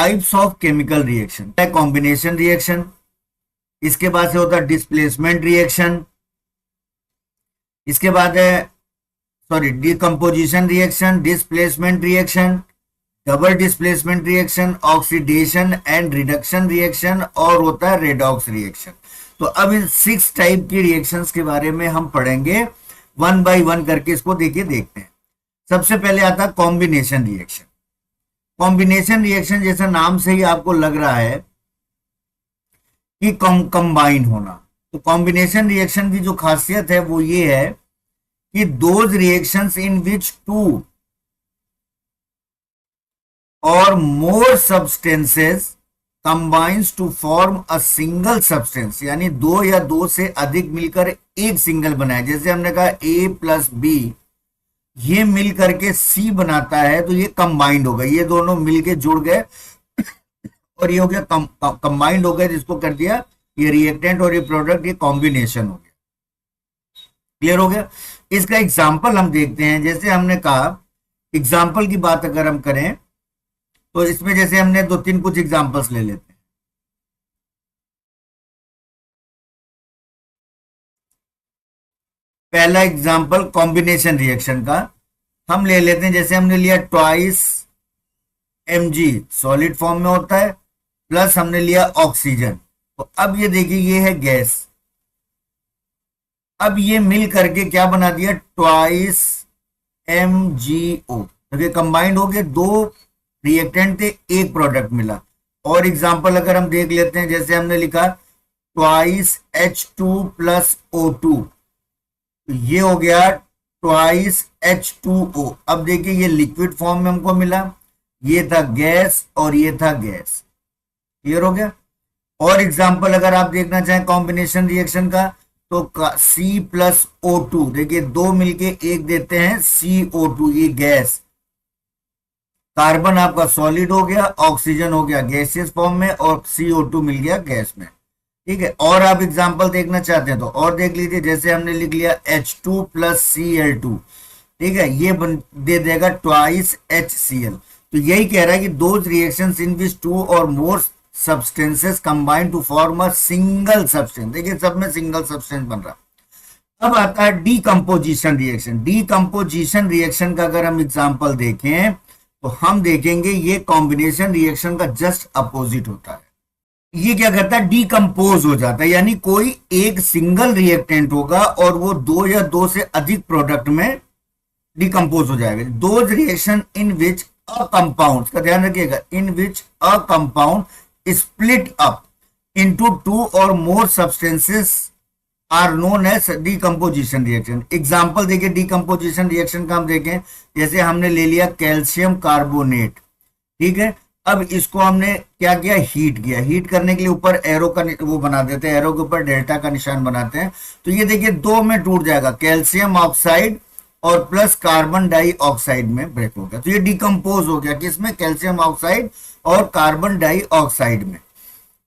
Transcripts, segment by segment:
Types of chemical reaction है combination reaction, इसके बाद से होता है डिस्प्लेसमेंट रिएक्शन, इसके बाद है decomposition reaction, displacement reaction, double displacement reaction, oxidation and reduction reaction और होता है रेडॉक्स रिएक्शन। तो अब इन 6 टाइप की रिएक्शंस के बारे में हम पढ़ेंगे वन बाय वन करके, इसको देखते हैं। सबसे पहले आता है कॉम्बिनेशन रिएक्शन। कॉम्बिनेशन रिएक्शन जैसा नाम से ही आपको लग रहा है कि कंबाइन होना। तो कॉम्बिनेशन रिएक्शन की जो खासियत है वो ये है कि दोज रिएक्शंस इन विच 2 और more substances combines to form a single substance, यानी 2 या 2 से अधिक मिलकर एक सिंगल बनाए। जैसे हमने कहा A प्लस B ये मिल करके C बनाता है, तो ये कंबाइंड हो गए, ये दोनों मिलके जुड़ गए और ये हो गया कंबाइंड हो गया, जिसको कर दिया ये रिएक्टेंट और ये प्रोडक्ट, ये कॉम्बिनेशन हो गया। क्लियर हो गया। इसका एग्जाम्पल हम देखते हैं। जैसे हमने कहा एग्जाम्पल की बात अगर हम करें तो इसमें जैसे हमने 2-3 कुछ एग्जाम्पल्स ले लेते हैं। पहला एग्जाम्पल कॉम्बिनेशन रिएक्शन का हम ले लेते हैं। जैसे हमने लिया ट्वाइस Mg सॉलिड फॉर्म में होता है, प्लस हमने लिया ऑक्सीजन। तो अब ये देखिए ये है गैस, अब ये मिल करके क्या बना दिया, ट्वाइस MgO। तो कंबाइंड हो गए, 2 रिएक्टेंट थे, एक प्रोडक्ट मिला। और एग्जांपल अगर हम देख लेते हैं, जैसे हमने लिखा ट्वाइस H2 प्लस O2, तो ये हो गया ट्वाइस H2O। अब देखिए ये लिक्विड फॉर्म में हमको मिला, ये था गैस और ये था गैस। क्लियर हो गया। और एग्जांपल अगर आप देखना चाहें कॉम्बिनेशन रिएक्शन का, तो C प्लस O2, देखिए 2 मिलके एक देते हैं CO2, ये गैस। कार्बन आपका सॉलिड हो गया, ऑक्सीजन हो गया गैसियस फॉर्म में और CO2 मिल गया गैस में। ठीक है। और आप एग्जांपल देखना चाहते हैं तो और देख लीजिए। जैसे हमने लिख लिया H2 प्लस Cl2, ठीक है, ये दे देगा ट्वाइस HCl। तो यही कह रहा है कि दोज रिएक्शंस इन विच 2 और more substances combine to form a single substance. देखिए सब में सिंगल सब्सटेंस बन रहा। अब आता है डीकंपोजिशन रिएक्शन। डीकंपोजिशन रिएक्शन का अगर हम एग्जांपल देखें तो हम देखेंगे ये कॉम्बिनेशन रिएक्शन का जस्ट अपोजिट होता है। ये क्या करता है, डीकंपोज हो जाता है, यानी कोई एक सिंगल रिएक्टेंट होगा और वो 2 या 2 से अधिक प्रोडक्ट में डीकंपोज हो जाएगा। Those reaction in which a compound, का ध्यान रखिएगा, in which a compound split up into 2 और more substances are known as decomposition reaction. Example देखिए डीकंपोजिशन रिएक्शन का हम देखें। जैसे हमने ले लिया कैल्शियम कार्बोनेट, ठीक है, अब इसको हमने क्या किया, हीट किया। हीट करने के लिए ऊपर एरो का वो बना देते हैं, एरो के ऊपर डेल्टा का निशान बनाते हैं। तो ये देखिए 2 में टूट जाएगा, कैल्शियम ऑक्साइड और प्लस कार्बन डाइऑक्साइड में ब्रेक हो गया। तो ये डिकम्पोज हो गया किसमें, कैल्शियम ऑक्साइड और कार्बन डाइऑक्साइड में।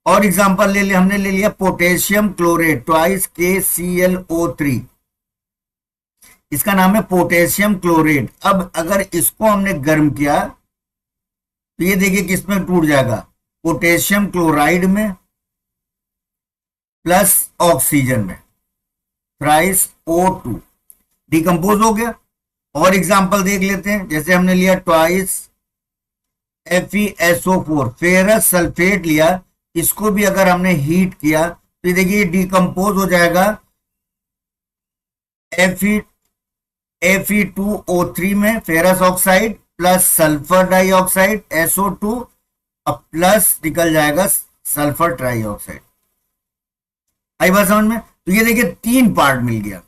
और एग्जांपल हमने ले लिया पोटेशियम क्लोरेट, ट्वाइस KClO3, इसका नाम है पोटेशियम क्लोरेट। अब अगर इसको हमने गर्म किया तो ये देखिए किसमें टूट जाएगा, पोटेशियम क्लोराइड में प्लस ऑक्सीजन में, थ्राइस O2, डिकम्पोज हो गया। और एग्जांपल देख लेते हैं। जैसे हमने लिया ट्वाइस FeSO4, फेरस सल्फेट लिया, इसको भी अगर हमने हीट किया तो देखिए डिकम्पोज हो जाएगा Fe2O3 में, ferrous oxide plus sulphur dioxide SO2 plus निकल जाएगा सल्फर ट्राइऑक्साइड। आई बात समझ में। तो ये देखिए 3 पार्ट मिल गया।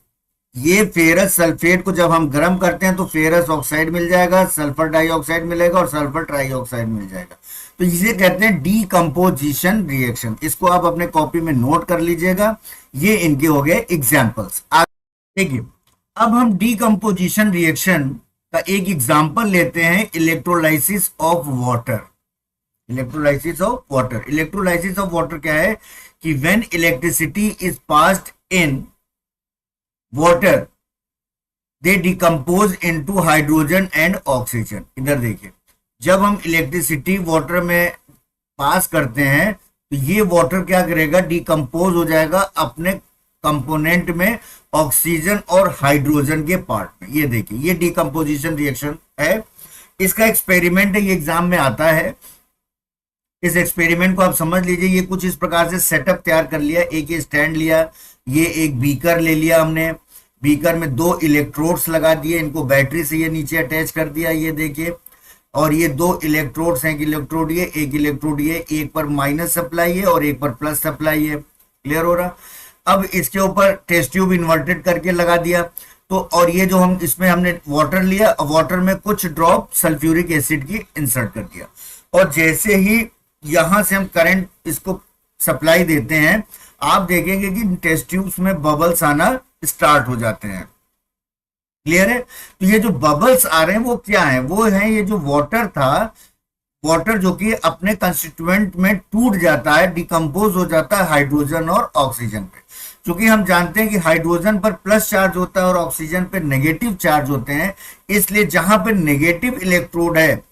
ये फेरस सल्फेट को जब हम गर्म करते हैं तो फेरस ऑक्साइड मिल जाएगा, सल्फर डाइऑक्साइड मिलेगा और सल्फर ट्राइऑक्साइड मिल जाएगा। तो इसे कहते हैं डीकंपोजिशन रिएक्शन। इसको आप अपने कॉपी में नोट कर लीजिएगा। ये इनके हो गए एग्जांपल्स। देखिए अब हम डीकंपोजिशन रिएक्शन का एक एग्जांपल लेते हैं, electrolysis of water. Electrolysis of water, electrolysis of water क्या है कि when electricity is passed in water they decompose into hydrogen and oxygen. इधर देखिए, जब हम इलेक्ट्रिसिटी वाटर में पास करते हैं तो ये वाटर क्या करेगा, डिकम्पोज हो जाएगा अपने कंपोनेंट में ऑक्सीजन और हाइड्रोजन के पार्ट में। ये देखिए ये डिकम्पोजिशन रिएक्शन है, इसका एक्सपेरिमेंट है, ये एग्जाम में आता है। इस एक्सपेरिमेंट को आप समझ लीजिए, ये कुछ इस प्रकार से सेटअप तैयार कर लिया। एक ये स्टैंड लिया, ये एक बीकर ले लिया हमने, बीकर में 2 इलेक्ट्रोड्स लगा दिए, इनको बैटरी से ये नीचे अटैच कर दिया, ये देखिए। और ये 2 इलेक्ट्रोड्स हैं, एक इलेक्ट्रोड ये, एक इलेक्ट्रोड ये, एक पर माइनस सप्लाई है और एक पर प्लस सप्लाई है। क्लियर हो रहा। अब इसके ऊपर टेस्ट ट्यूब इन्वर्टेड करके लगा दिया। तो और ये जो हम इसमें हमने वाटर लिया, वाटर में कुछ ड्रॉप सल्फ्यूरिक एसिड की इंसर्ट कर दिया, और जैसे ही यहां से हम करंट इसको सप्लाई देते हैं, आप देखेंगे कि टेस्ट ट्यूब्स में बबल्स आना स्टार्ट हो जाते हैं। क्लियर है। तो ये जो बबल्स आ रहे हैं वो क्या है, वो है ये जो वाटर था, वाटर जो कि अपने कंस्टिट्यूएंट में टूट जाता है, डिकम्पोज हो जाता है हाइड्रोजन और ऑक्सीजन पे। क्योंकि हम जानते हैं कि हाइड्रोजन पर प्लस चार्ज होता है और ऑक्सीजन पे नेगेटिव चार्ज होते हैं, इसलिए जहां पर नेगेटिव इलेक्ट्रोड है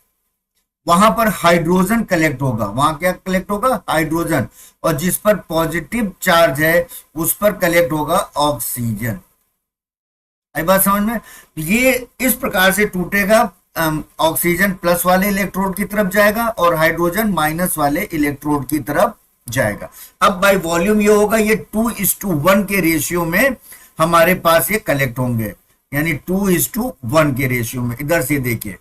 वहां पर हाइड्रोजन कलेक्ट होगा, वहां क्या कलेक्ट होगा, हाइड्रोजन, और जिस पर पॉजिटिव चार्ज है उस पर कलेक्ट होगा ऑक्सीजन। आई बात समझ में। ये इस प्रकार से टूटेगा, ऑक्सीजन प्लस वाले इलेक्ट्रोड की तरफ जाएगा और हाइड्रोजन माइनस वाले इलेक्ट्रोड की तरफ जाएगा। अब बाय वॉल्यूम ये होगा, ये 2:1 के रेशियो में हमारे पास ये कलेक्ट होंगे, यानी 2:1 के रेशियो में। इधर से देखिए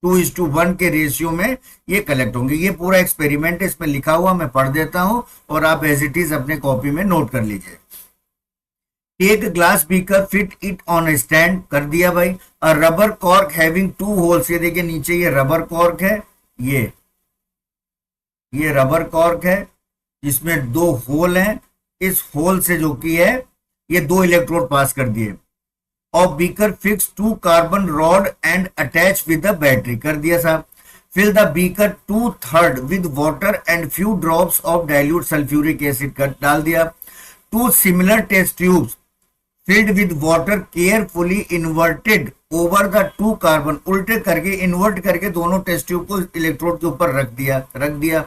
2:1 के रेशियो में ये कलेक्ट होंगे। ये पूरा एक्सपेरिमेंट इसमें लिखा हुआ, मैं पढ़ देता हूं और आप एज इट इज अपने कॉपी में नोट कर लीजिए। Take glass beaker, fit it on stand, कर दिया भाई। A rubber cork having 2 holes, ये देखिए नीचे ये रबर कॉर्क है, ये रबर कॉर्क है जिसमें 2 होल हैं। इस होल से जो की है ये 2 इलेक्ट्रोड पास कर दिए। और beaker fix 2 carbon rod and attach with the battery, कर दिया साहब। Fill the beaker 2/3 with water and few drops of dilute sulphuric acid, कर डाल दिया। 2 similar test tubes filled with water carefully inverted over the 2 carbon, उल्टे करके invert करके दोनों टेस्ट ट्यूब को इलेक्ट्रोड के ऊपर रख दिया।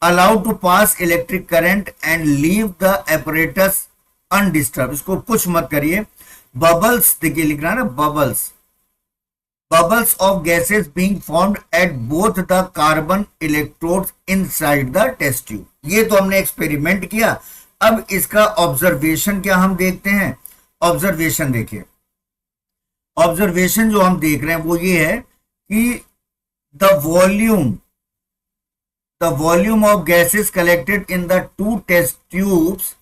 Allowed to pass electric current and leave the apparatus undisturbed, इसको कुछ मत करिए। बबल्स देखिए लिख रहा है ना, bubbles of gases being formed at both the carbon electrodes inside the test tube. ये तो हमने एक्सपेरिमेंट किया। अब इसका ऑब्जर्वेशन क्या हम देखते हैं। ऑब्जर्वेशन देखिए, ऑब्जर्वेशन जो हम देख रहे हैं वो ये है कि the volume of gases collected in the 2 test tubes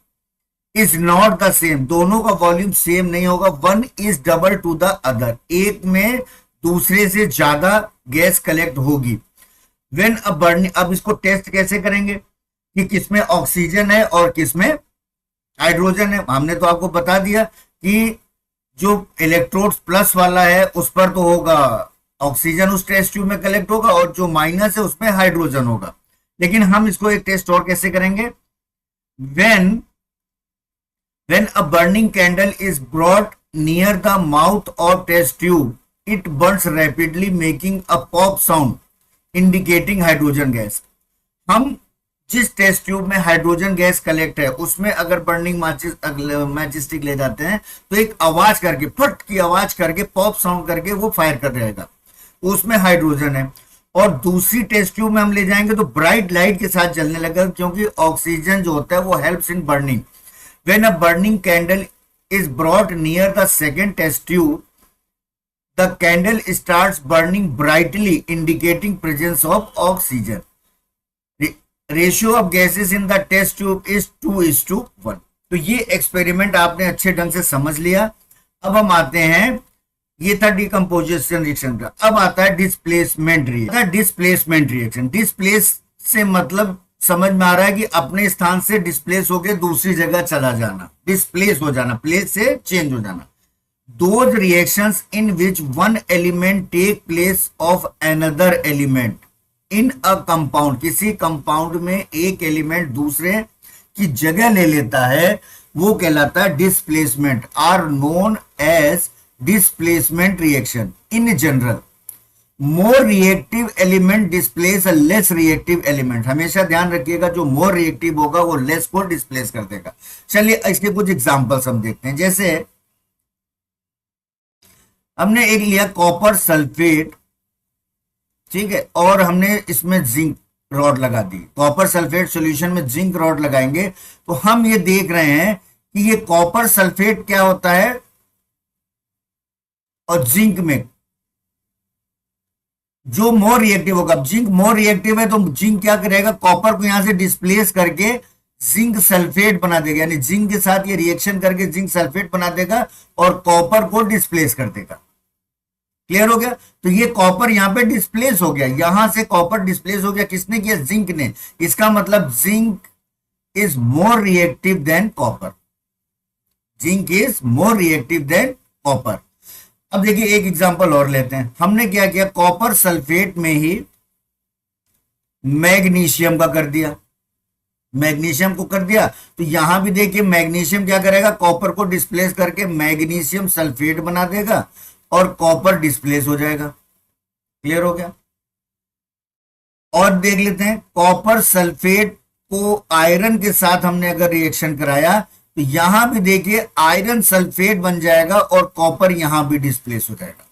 is not the same, दोनों का वॉल्यूम सेम नहीं होगा। 1 is double to the other, एक में दूसरे से ज्यादा गैस कलेक्ट होगी। व्हेन अ बर्निंग, अब इसको टेस्ट कैसे करेंगे कि किसमें ऑक्सीजन है और किसमें हाइड्रोजन है। हमने तो आपको बता दिया कि जो इलेक्ट्रोड प्लस वाला है उस पर तो होगा ऑक्सीजन, उस टेस्ट ट्यूब में कलेक्ट होगा, और जो माइनस है उसमें हाइड्रोजन होगा। लेकिन हम इसको एक टेस्ट और कैसे करेंगे। when a burning candle is brought near the mouth of test tube, it burns rapidly making a pop sound indicating hydrogen gas। हम जिस टेस्ट ट्यूब में हाइड्रोजन गैस कलेक्ट है उसमें अगर बर्निंग मैच स्टिक ले जाते हैं तो एक आवाज करके, फट की आवाज करके, पॉप साउंड करके वो फायर कर रहेगा, उसमें हाइड्रोजन है। और दूसरी टेस्ट ट्यूब में हम ले जाएंगे तो ब्राइट लाइट के साथ जलने लगेगा, क्योंकि ऑक्सीजन जो होता है वो helps in burning. When a burning candle is brought near the second test tube, the candle starts burning brightly indicating presence of oxygen. Ratio of gases in the test tube is 2:1। तो ये experiment आपने अच्छे ढंग से समझ लिया। अब हम आते हैं, ये था डिकम्पोजिशन रिएक्शन का। अब आता है displacement reaction. Displacement reaction, displace से मतलब समझ में आ रहा है कि अपने स्थान से डिस्प्लेस होकर दूसरी जगह चला जाना, डिस्प्लेस हो जाना, प्लेस से चेंज हो जाना। Those reactions in which one element take place of another element in a compound, किसी कंपाउंड में एक एलिमेंट दूसरे की जगह ले लेता है, वो कहलाता है displacement, are known as displacement reaction in general. More reactive element displace a less reactive element. हमेशा ध्यान रखिएगा, जो मोर रिएक्टिव होगा वो लेस को डिस्प्लेस कर देगा। चलिए इसके कुछ एग्जांपल्स हम देखते हैं। जैसे हमने एक लिया कॉपर सल्फेट, ठीक है, और हमने इसमें जिंक रॉड लगा दी। कॉपर सल्फेट सॉल्यूशन में जिंक रॉड लगाएंगे तो हम ये देख रहे हैं कि ये कॉपर सल्फेट क्या होता है और जिंक में जो मोर रिएक्टिव होगा, जिंक मोर रिएक्टिव है तो जिंक क्या करेगा, कॉपर को यहां से डिस्प्लेस करके जिंक सल्फेट बना देगा, यानी जिंक के साथ ये रिएक्शन करके जिंक सल्फेट बना देगा और कॉपर को डिस्प्लेस कर देगा। क्लियर हो गया? तो ये कॉपर यहां पे डिस्प्लेस हो गया, यहां से कॉपर डिस्प्लेस हो गया, किसने किया, जिंक ने। इसका मतलब zinc is more reactive than copper, zinc is more reactive than copper. अब देखिए एक एग्जांपल और लेते हैं। हमने क्या किया, कॉपर सल्फेट में ही मैग्नीशियम का कर दिया, मैग्नीशियम को कर दिया, तो यहां भी देखिए मैग्नीशियम क्या करेगा, कॉपर को डिस्प्लेस करके मैग्नीशियम सल्फेट बना देगा और कॉपर डिस्प्लेस हो जाएगा। क्लियर हो गया? और देख लेते हैं, कॉपर सल्फेट को आयरन के साथ हमने अगर रिएक्शन कराया तो यहां भी देखिए आयरन सल्फेट बन जाएगा और कॉपर यहां भी डिस्प्लेस हो जाएगा।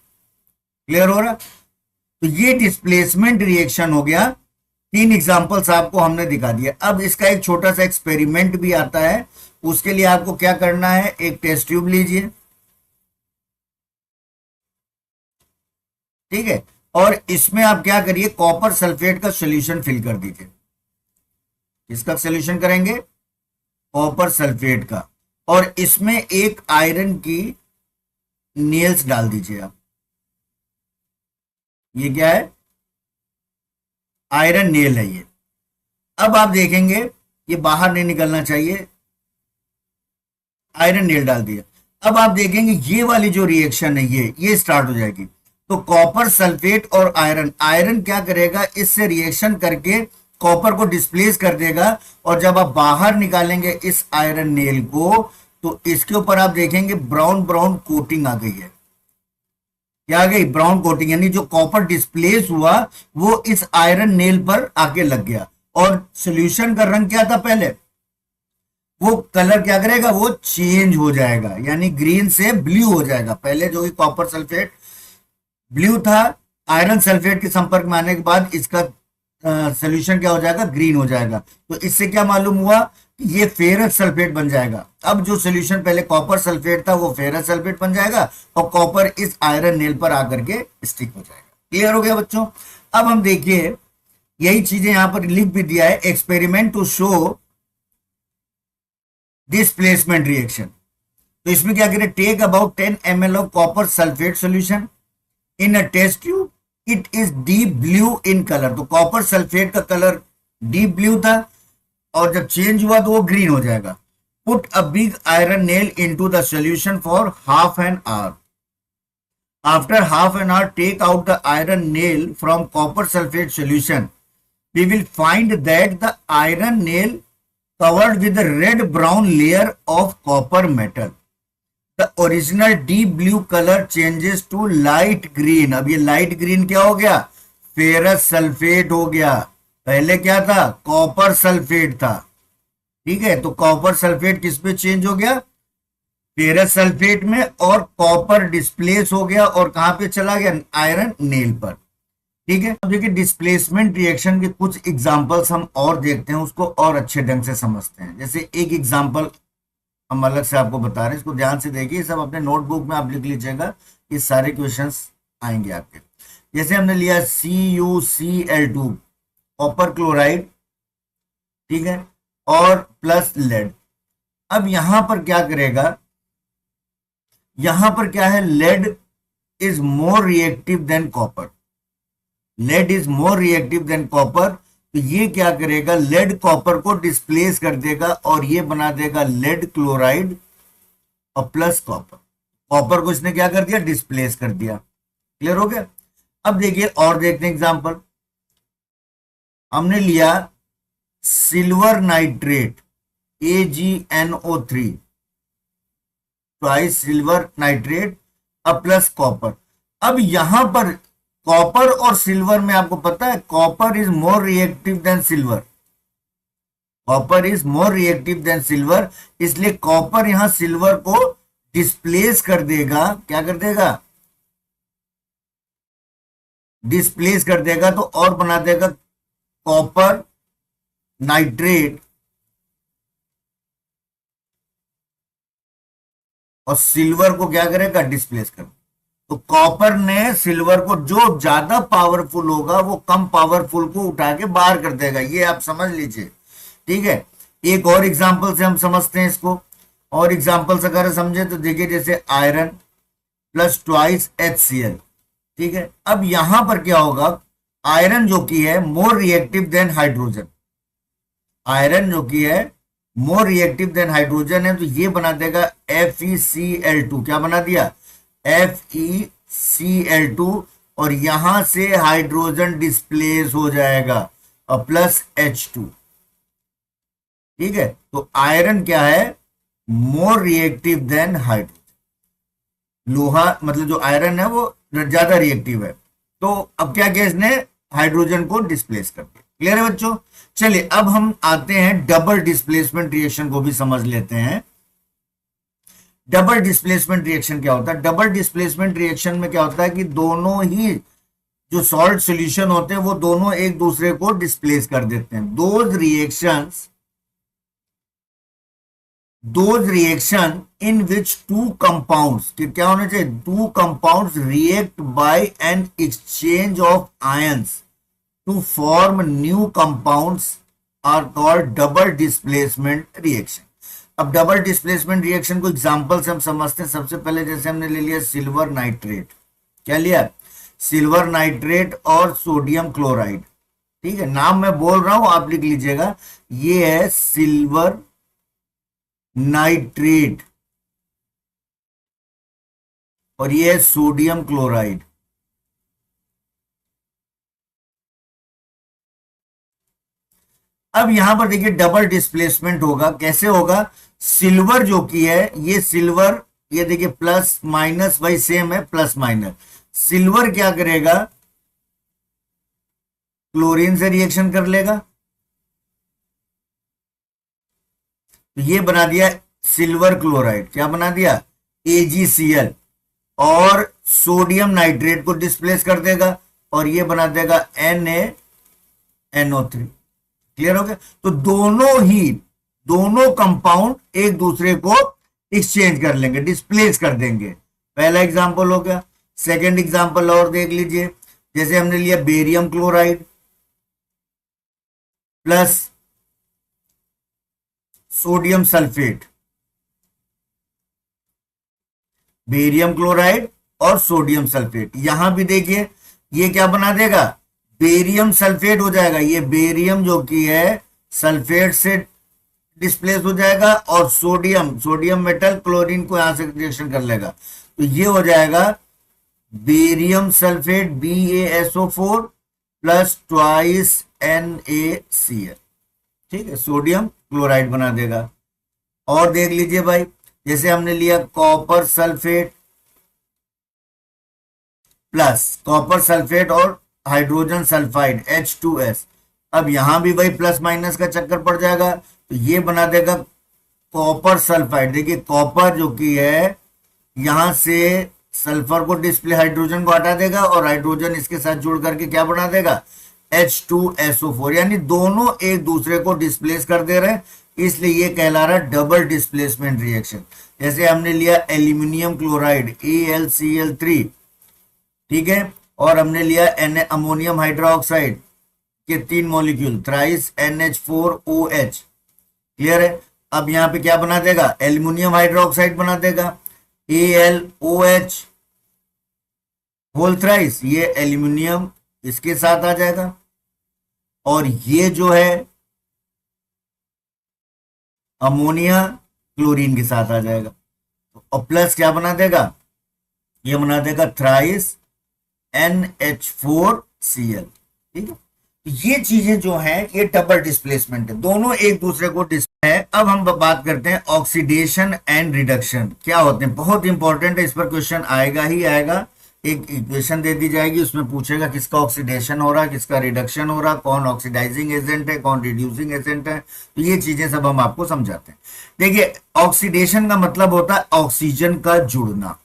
क्लियर हो रहा? तो ये डिस्प्लेसमेंट रिएक्शन हो गया। 3 एग्जांपल्स आपको हमने दिखा दिया। अब इसका एक छोटा सा एक्सपेरिमेंट भी आता है। उसके लिए आपको क्या करना है, एक टेस्ट ट्यूब लीजिए, ठीक है, और इसमें आप क्या करिए, कॉपर सल्फेट का सॉल्यूशन फिल कर दीजिए। इसका सॉल्यूशन करेंगे कॉपर सल्फेट का, और इसमें एक आयरन की नेल्स डाल दीजिए आप। ये क्या है, आयरन नेल है ये। अब आप देखेंगे ये बाहर नहीं निकलना चाहिए, आयरन नेल डाल दिया। अब आप देखेंगे ये वाली जो रिएक्शन है ये स्टार्ट हो जाएगी। तो कॉपर सल्फेट और आयरन, आयरन क्या करेगा, इससे रिएक्शन करके कॉपर को डिस्प्लेस कर देगा, और जब आप बाहर निकालेंगे इस आयरन नेल को तो इसके ऊपर आप देखेंगे ब्राउन ब्राउन कोटिंग आ गई है। क्या आ गई, ब्राउन कोटिंग, यानी जो कॉपर डिस्प्लेस हुआ वो इस आयरन नेल पर आके लग गया। और सॉल्यूशन का रंग क्या था, पहले वो कलर क्या करेगा, वो चेंज हो जाएगा, यानी ग्रीन से ब्लू हो जाएगा। पहले जो कॉपर सल्फेट ब्लू था, आयरन सल्फेट के संपर्क में आने के बाद इसका सॉल्यूशन क्या हो जाएगा, ग्रीन हो जाएगा। तो इससे क्या मालूम हुआ कि ये फेरस सल्फेट बन जाएगा। अब जो सॉल्यूशन पहले कॉपर सल्फेट था वो फेरस सल्फेट बन जाएगा और कॉपर इस आयरन नेल पर आकर के स्टिक हो जाएगा। क्लियर हो गया बच्चों? अब हम देखिए यही चीजें यहां पर लिख भी दिया है, experiment to show displacement reaction. तो इसमें क्या करें, take about 10 ml of copper sulphate solution in a test tube, it is deep blue in colour. तो कॉपर सल्फेट का कलर डीप ब्लू था और जब चेंज हुआ तो वो ग्रीन हो जाएगा। Put a big iron nail into the solution for half an hour. After half an hour take out the iron nail from copper sulphate solution. We will find that the iron nail covered with a red brown layer of copper metal. The original deep blue color changes to light green. अब ये light green क्या हो गया, ferrous sulphate हो गया। पहले क्या था, कॉपर सल्फेट था। ठीक है, तो कॉपर सल्फेट किस पे चेंज हो गया, फेरस सल्फेट में, और कॉपर डिस्प्लेस हो गया और कहां पे चला गया, आयरन नेल पर। ठीक है, अब देखिए डिस्प्लेसमेंट रिएक्शन के कुछ एग्जांपल्स हम और देखते हैं, उसको और अच्छे ढंग से समझते हैं। जैसे एक एग्जांपल हम अलग से आपको बता रहे हैं, इसको ध्यान से देखिए, सब अपने नोटबुक में आप लिख लीजिएगा, ये सारे क्वेश्चंस आएंगे आपके। जैसे हमने लिया CuCl2 कॉपर क्लोराइड, ठीक है, और प्लस लेड। अब यहां पर क्या करेगा, यहां पर क्या है, lead is more reactive than copper, lead is more reactive than copper. तो ये क्या करेगा, लेड कॉपर को डिस्प्लेस कर देगा और ये बना देगा लेड क्लोराइड और प्लस कॉपर। कॉपर को इसने क्या कर दिया, डिस्प्लेस कर दिया। क्लियर हो गया? अब देखिए और देखते हैं एग्जांपल। हमने लिया silver nitrate AgNO3 twice silver nitrate अब प्लस कॉपर। अब यहां पर कॉपर और सिल्वर में आपको पता है copper is more reactive then silver, copper is more reactive then silver, इसलिए कॉपर यहां सिल्वर को डिस्प्लेस कर देगा, क्या कर देगा, डिस्प्लेस कर देगा, तो और बना देगा कॉपर नाइट्रेट, और सिल्वर को क्या करेगा, डिस्प्लेस कर। तो कॉपर ने सिल्वर को, जो ज्यादा पावरफुल होगा वो कम पावरफुल को उठा के बाहर कर देगा, ये आप समझ लीजिए, ठीक है। एक और एग्जांपल से हम समझते हैं इसको, और एग्जांपल से अगर समझे तो देखिए, जैसे आयरन प्लस ट्वाइस HCl, ठीक है। अब यहां पर क्या होगा, आयरन जो की है मोर रिएक्टिव देन हाइड्रोजन, आयरन जो की है मोर रिएक्टिव देन हाइड्रोजन है, तो ये बना देगा FeCl2, क्या बना दिया, FeCl2, और यहां से हाइड्रोजन डिस्प्लेस हो जाएगा और प्लस H2, ठीक है। तो आयरन क्या है, मोर रिएक्टिव देन हाइड्रोजन, लोहा मतलब जो आयरन है वो ज्यादा रिएक्टिव है, तो अब क्या किया इसने, हाइड्रोजन को डिस्प्लेस कर दिया। क्लियर है बच्चों। चलिए अब हम आते हैं डबल डिस्प्लेसमेंट रिएक्शन को भी समझ लेते हैं। डबल डिस्प्लेसमेंट रिएक्शन क्या होता है, डबल डिस्प्लेसमेंट रिएक्शन में क्या होता है कि दोनों ही जो सॉल्ट सॉल्यूशन होते हैं वो दोनों एक दूसरे को डिस्प्लेस कर देते हैं। Those reaction in which two compounds, क्या होने चाहिए, two compounds react by an exchange of ions to form new compounds are called double displacement reaction. अब डबल डिस्प्लेसमेंट रिएक्शन को एग्जांपल से हम समझते हैं। सबसे पहले जैसे हमने ले लिया सिल्वर नाइट्रेट, क्या लिया, सिल्वर नाइट्रेट और सोडियम क्लोराइड, ठीक है। नाम मैं बोल रहा हूं, आप लिख लीजिएगा, ये है सिल्वर नाइट्रेट और ये है सोडियम क्लोराइड। अब यहां पर देखिए डबल डिस्प्लेसमेंट होगा, कैसे होगा, सिल्वर जो की है, ये सिल्वर, ये देखिए प्लस माइनस भाई सेम है, प्लस माइनस, सिल्वर क्या करेगा, क्लोरीन से रिएक्शन कर लेगा, तो ये बना दिया सिल्वर क्लोराइड, क्या बना दिया, AgCl, और सोडियम नाइट्रेट को डिस्प्लेस कर देगा और ये बना देगा NaNO3। क्लियर हो गया। तो दोनों कंपाउंड एक दूसरे को एक्सचेंज कर लेंगे, डिस्प्लेस कर देंगे। पहला एग्जांपल हो गया। सेकंड एग्जांपल और देख लीजिए, जैसे हमने लिया barium chloride plus sodium sulphate, barium chloride और सोडियम सल्फेट, यहां भी देखिए ये क्या बना देगा, बेरियम सल्फेट हो जाएगा, ये बेरियम जो की है सल्फेट से डिस्प्लेस हो जाएगा और सोडियम मेटल क्लोरीन को यहां से रिएक्शन कर लेगा, तो ये हो जाएगा barium sulphate BaSO4 plus twice NaCl, ठीक है, सोडियम क्लोराइड बना देगा। और देख लीजिए भाई, जैसे हमने लिया कॉपर सल्फेट और हाइड्रोजन सल्फाइड H2S, अब यहां भी भाई प्लस माइनस का चक्कर पड़ जाएगा, तो ये बना देगा कॉपर सल्फाइड। देखिए कॉपर जो की है यहां से सल्फर को डिस्प्ले, हाइड्रोजन को हटा देगा और हाइड्रोजन इसके साथ जुड़ करके क्या बना देगा, H2SO4, यानी दोनों एक दूसरे को डिस्प्लेस कर दे रहे हैं, इसलिए ये कहला रहा है डबल डिस्प्लेसमेंट रिएक्शन। जैसे हमने लिया एल्यूमिनियम क्लोराइड AlCl3, ठीक है, और हमने लिया अमोनियम हाइड्रोक्साइड के 3 मॉलिक्यूल थ्राइस NH4OH। क्लियर है। अब यहां पे क्या बना देगा, एल्यूमिनियम हाइड्रोक्साइड बना देगा, AlOH होल थ्राइस, ये एल्यूमिनियम इसके साथ आ जाएगा, और ये जो है अमोनिया क्लोरीन के साथ आ जाएगा, और प्लस क्या बना देगा, ये बना देगा थ्राइस NH4Cl, ठीक है। ये चीजें जो हैं ये डबल डिस्प्लेसमेंट है, दोनों एक दूसरे को है। अब हम बात करते हैं ऑक्सीडेशन एंड रिडक्शन क्या होते हैं, बहुत इंपॉर्टेंट है, इस पर क्वेश्चन आएगा ही आएगा। एक इक्वेशन दे दी जाएगी, उसमें पूछेगा किसका ऑक्सीडेशन हो रहा है, किसका रिडक्शन हो रहा है, कौन ऑक्सीडाइजिंग एजेंट है, कौन रिड्यूसिंग एजेंट है। तो ये चीजें सब हम आपको समझाते हैं। देखिए, ऑक्सीडेशन का मतलब होता है ऑक्सीजन का जुड़ना।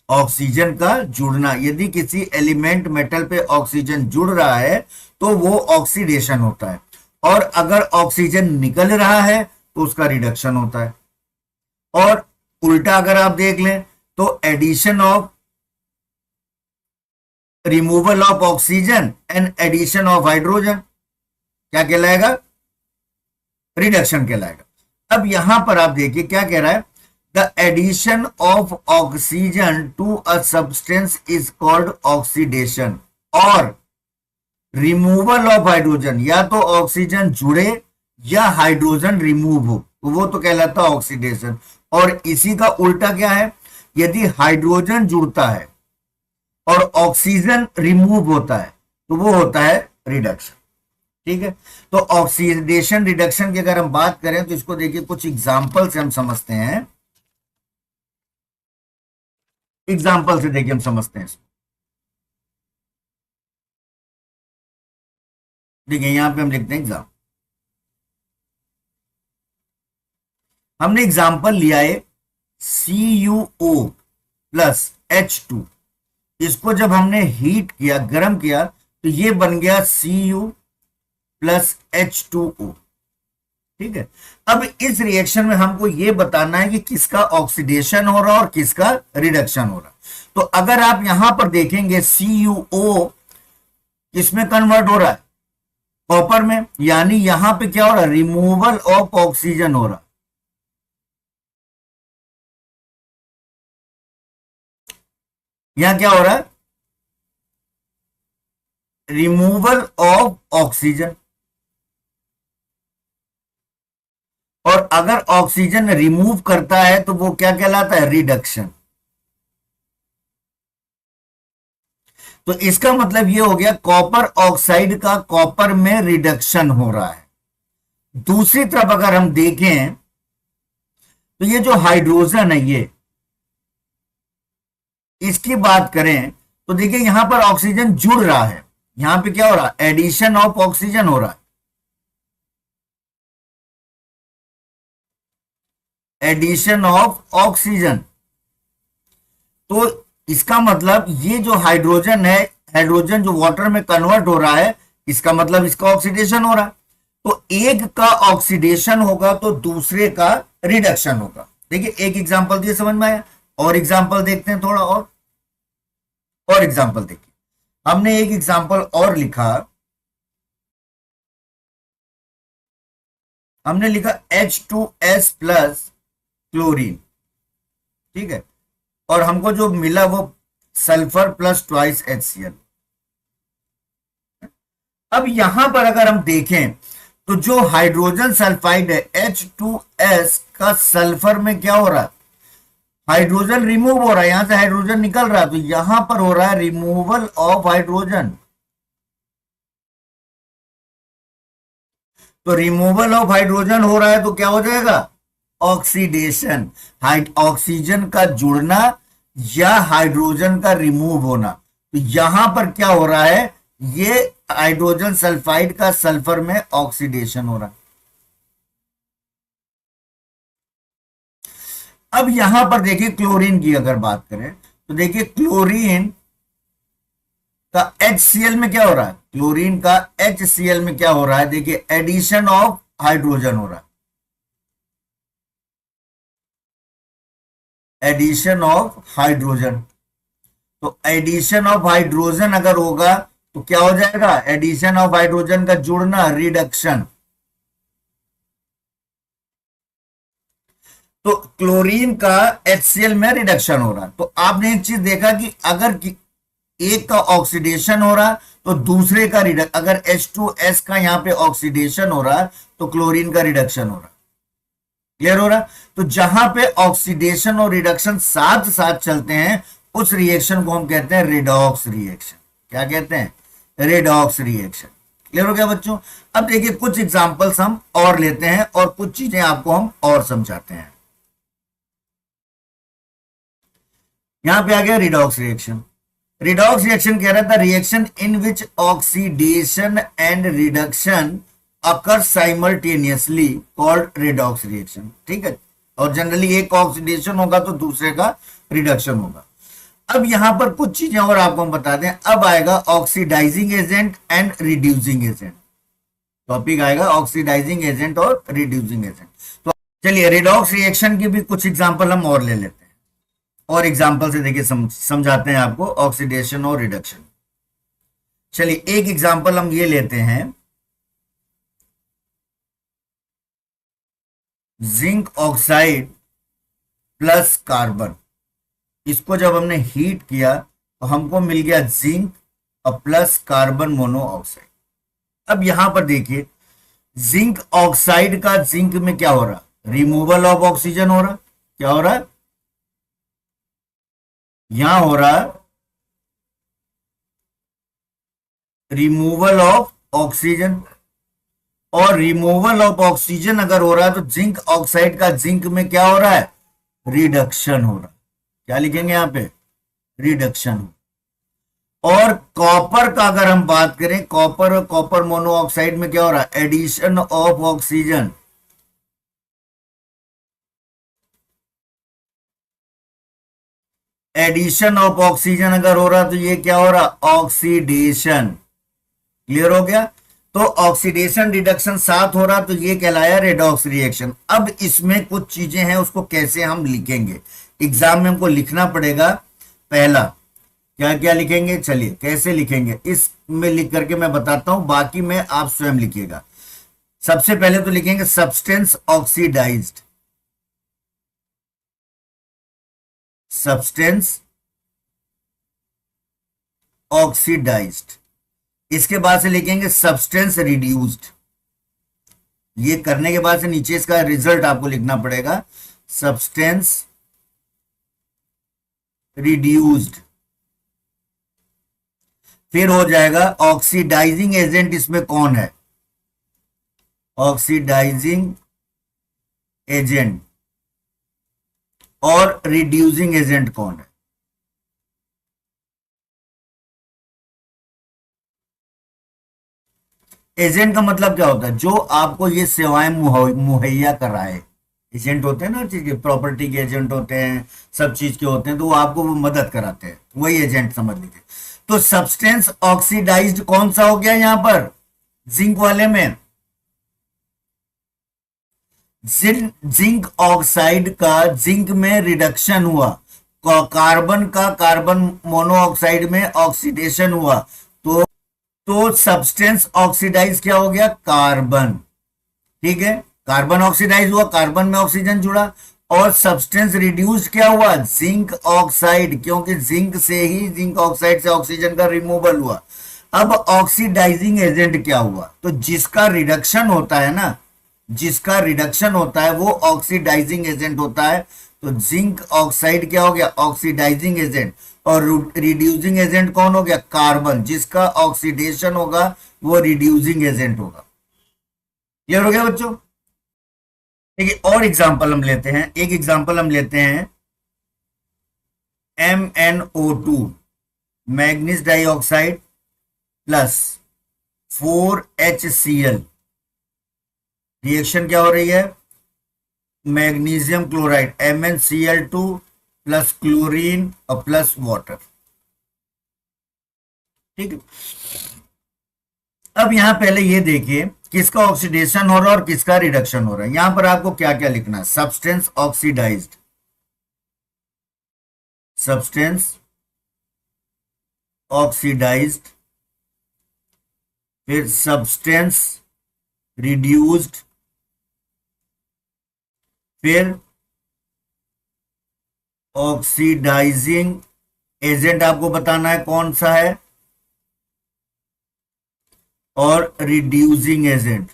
ऑक्सीजन का जुड़ना, यदि किसी एलिमेंट मेटल पे ऑक्सीजन जुड़ रहा है तो वो ऑक्सीडेशन होता है, और अगर ऑक्सीजन निकल रहा है तो उसका रिडक्शन होता है। और उल्टा अगर आप देख लें तो addition of, removal of oxygen and addition of hydrogen क्या कहलाएगा? रिडक्शन कहलाएगा। अब यहां पर आप देखिए क्या कह रहा है, the addition of oxygen to a substance is called oxidation, और रिमूवल ऑफ हाइड्रोजन, या तो ऑक्सीजन जुड़े या हाइड्रोजन रिमूव हो तो वो तो कहलाता है ऑक्सीडेशन। और इसी का उल्टा क्या है, यदि हाइड्रोजन जुड़ता है और ऑक्सीजन रिमूव होता है तो वो होता है रिडक्शन। ठीक है, तो ऑक्सीडेशन रिडक्शन की अगर हम बात करें तो इसको देखिए कुछ एग्जांपल से हम समझते हैं। एग्जांपल से देखिए हम समझते हैं इसको। देखिए यहां पे हम लिखते हैं एग्जाम, हमने एग्जांपल लिया है CuO प्लस H2। इसको जब हमने हीट किया, गर्म किया, तो ये बन गया Cu प्लस H2O। ठीक है, अब इस रिएक्शन में हमको ये बताना है कि किसका ऑक्सीडेशन हो रहा है और किसका रिडक्शन हो रहा है। तो अगर आप यहां पर देखेंगे CuO किसमें कन्वर्ट हो रहा है? कॉपर में, यानी यहां पे क्या हो रहा है? रिमूवल ऑफ ऑक्सीजन हो रहा है। यहां क्या हो रहा है? Removal of oxygen. और अगर ऑक्सीजन रिमूव करता है तो वो क्या कहलाता है? रिडक्शन। तो इसका मतलब ये हो गया कॉपर ऑक्साइड का कॉपर में रिडक्शन हो रहा है। दूसरी तरफ अगर हम देखें तो ये जो हाइड्रोजन है, ये इसकी बात करें तो देखिए यहां पर ऑक्सीजन जुड़ रहा है, यहां पे क्या हो रहा है? एडिशन ऑफ ऑक्सीजन हो रहा है, एडिशन ऑफ ऑक्सीजन। तो इसका मतलब ये जो हाइड्रोजन है, हाइड्रोजन जो वाटर में कन्वर्ट हो रहा है, इसका मतलब इसका ऑक्सीडेशन हो रहा है। तो एक का ऑक्सीडेशन होगा तो दूसरे का रिडक्शन होगा। देखिए एक एग्जांपल दिए, समझ में आया? और एग्जांपल देखते हैं थोड़ा और एग्जांपल देखिए, हमने एक एग्जांपल और लिखा, हमने लिखा H2S प्लस क्लोरीन। ठीक है, और हमको जो मिला वो सल्फर प्लस ट्वाइस HCl। अब यहां पर अगर हम देखें तो जो हाइड्रोजन सल्फाइड है H2S का, सल्फर में क्या हो रहा है? हाइड्रोजन रिमूव हो रहा है, यहां से हाइड्रोजन निकल रहा है, तो यहां पर हो रहा है रिमूवल ऑफ हाइड्रोजन। तो रिमूवल ऑफ हाइड्रोजन हो रहा है तो क्या हो जाएगा? ऑक्सीडेशन। ऑक्सीजन का जुड़ना या हाइड्रोजन का रिमूव होना। तो यहां पर क्या हो रहा है? ये हाइड्रोजन सल्फाइड का सल्फर में ऑक्सीडेशन हो रहा है। अब यहां पर देखिए क्लोरीन की अगर बात करें तो देखिए क्लोरीन का HCl में क्या हो रहा है? क्लोरीन का HCl में क्या हो रहा है? देखिए एडिशन ऑफ हाइड्रोजन हो रहा है, एडिशन ऑफ हाइड्रोजन। तो एडिशन ऑफ हाइड्रोजन अगर होगा तो क्या हो जाएगा? एडिशन ऑफ हाइड्रोजन का जुड़ना, रिडक्शन। तो क्लोरीन का HCl में रिडक्शन हो रहा है। तो आपने एक चीज देखा कि अगर एक का ऑक्सीडेशन हो रहा तो दूसरे का रिडक्शन, अगर H2S का यहां पे ऑक्सीडेशन हो रहा तो क्लोरीन का रिडक्शन हो रहा। क्लियर हो रहा? तो जहां पे ऑक्सीडेशन और रिडक्शन साथ साथ चलते हैं उस रिएक्शन को हम कहते हैं रेडॉक्स रिएक्शन। क्या कहते हैं? Redox reaction. क्लियर हो गया बच्चों? अब देखिए कुछ एग्जांपल्स हम और लेते हैं और कुछ चीजें आपको हम और समझाते हैं। यहां पे आ गया रिडॉक्स रिएक्शन। रिडॉक्स रिएक्शन कह रहा था reaction in which oxidation and reduction occur simultaneously called redox reaction. ठीक है, और जनरली एक ऑक्सीडेशन होगा तो दूसरे का रिडक्शन होगा। अब यहां पर कुछ चीजें और आपको हम बता दें, अब आएगा oxidising agent and reducing agent. Topic आएगा ऑक्सीडाइजिंग एजेंट और रिड्यूसिंग एजेंट। तो चलिए रिडॉक्स रिएक्शन की भी कुछ एग्जांपल हम और ले लेते हैं, और एग्जांपल से देखिए समझाते हैं आपको ऑक्सीडेशन और रिडक्शन। चलिए एक एग्जांपल हम ये लेते हैं, जिंक ऑक्साइड प्लस कार्बन। इसको जब हमने हीट किया तो हमको मिल गया जिंक और प्लस कार्बन मोनोऑक्साइड। अब यहां पर देखिए जिंक ऑक्साइड का जिंक में क्या हो रहा, रिमूवल ऑफ ऑक्सीजन हो रहा। क्या हो रहा है, यहां हो रहा है रिमूवल ऑफ ऑक्सीजन, और रिमूवल ऑफ ऑक्सीजन अगर हो रहा है तो जिंक ऑक्साइड का जिंक में क्या हो रहा है, रिडक्शन हो रहा है। क्या लिखेंगे यहां पे, रिडक्शन। और कॉपर का अगर हम बात करें, कॉपर और कॉपर मोनोऑक्साइड में क्या हो रहा है, addition of oxygen. Addition of oxygen अगर हो रहा तो ये क्या हो रहा, ऑक्सीडेशन। क्लियर हो गया, तो ऑक्सीडेशन रिडक्शन साथ हो रहा तो ये कहलाया रेडॉक्स रिएक्शन। अब इसमें कुछ चीजें हैं, उसको कैसे हम लिखेंगे, एग्जाम में हमको लिखना पड़ेगा। पहला क्या क्या लिखेंगे, चलिए कैसे लिखेंगे इसमें लिख करके मैं बताता हूं, बाकी में आप स्वयं लिखिएगा। सबसे पहले तो लिखेंगे सब्सटेंस ऑक्सीडाइज्ड, सब्सटेंस ऑक्सीडाइज्ड। इसके बाद से लिखेंगे सब्सटेंस रिड्यूस्ड। ये करने के बाद से नीचे इसका रिजल्ट आपको लिखना पड़ेगा, सब्सटेंस रिड्यूस्ड। फिर हो जाएगा ऑक्सीडाइजिंग एजेंट, इसमें कौन है, ऑक्सीडाइजिंग एजेंट, और रिड्यूसिंग एजेंट कौन है। एजेंट का मतलब क्या होता है, जो आपको ये सेवाएं मुहैया कराए। एजेंट होते हैं ना चीज के, प्रॉपर्टी के एजेंट होते हैं, सब चीज के होते हैं, तो वो आपको वो मदद कराते हैं, वही एजेंट समझ लीजिए। तो सब्सटेंस ऑक्सीडाइज्ड कौन सा हो गया यहां पर, जिंक वाले में, जिंक ऑक्साइड का जिंक में रिडक्शन हुआ, कार्बन का कार्बन मोनोऑक्साइड में ऑक्सीडेशन हुआ, तो सब्सटेंस ऑक्सीडाइज क्या हो गया, कार्बन। ठीक है, कार्बन ऑक्सीडाइज हुआ, कार्बन में ऑक्सीजन जुड़ा। और सब्सटेंस रिड्यूस क्या हुआ, जिंक ऑक्साइड, क्योंकि जिंक से ही, जिंक ऑक्साइड से ऑक्सीजन का रिमूवल हुआ। अब ऑक्सीडाइजिंग एजेंट क्या हुआ, तो जिसका रिडक्शन होता है ना, जिसका रिडक्शन होता है वो ऑक्सीडाइजिंग एजेंट होता है। तो जिंक ऑक्साइड क्या हो गया, ऑक्सीडाइजिंग एजेंट। और रिड्यूसिंग एजेंट कौन हो गया, कार्बन, जिसका ऑक्सीडेशन होगा वो रिड्यूसिंग एजेंट होगा। क्लियर हो गया बच्चों। ठीक है, और एग्जांपल हम लेते हैं, एक एग्जांपल हम लेते हैं MnO2, manganese dioxide plus 4HCl। Reaction क्या हो रही है, magnesium chloride MnCl2 plus chlorine और प्लस वाटर। ठीक है, अब यहां पहले ये देखिए किसका ऑक्सीडेशन हो रहा है और किसका रिडक्शन हो रहा है। यहां पर आपको क्या क्या लिखना है, सब्सटेंस ऑक्सीडाइज्ड, सब्सटेंस ऑक्सीडाइज्ड, फिर सब्सटेंस रिड्यूस्ड, फिर ऑक्सीडाइजिंग एजेंट आपको बताना है कौन सा है, और रिड्यूसिंग एजेंट।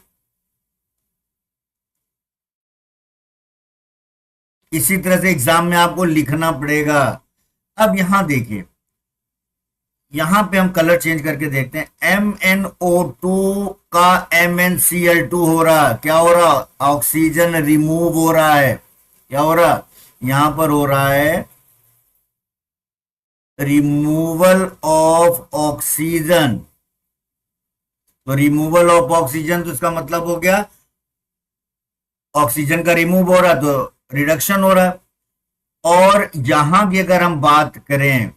इसी तरह से एग्जाम में आपको लिखना पड़ेगा। अब यहां देखिए, यहां पे हम कलर चेंज करके देखते हैं, MnO2 का MnCl2 हो रहा, क्या हो रहा, ऑक्सीजन रिमूव हो रहा है। क्या हो रहा, यहां पर हो रहा है रिमूवल ऑफ ऑक्सीजन। तो रिमूवल ऑफ ऑक्सीजन तो इसका मतलब हो गया ऑक्सीजन का रिमूव हो रहा तो रिडक्शन हो रहा है। और यहां की अगर हम बात करें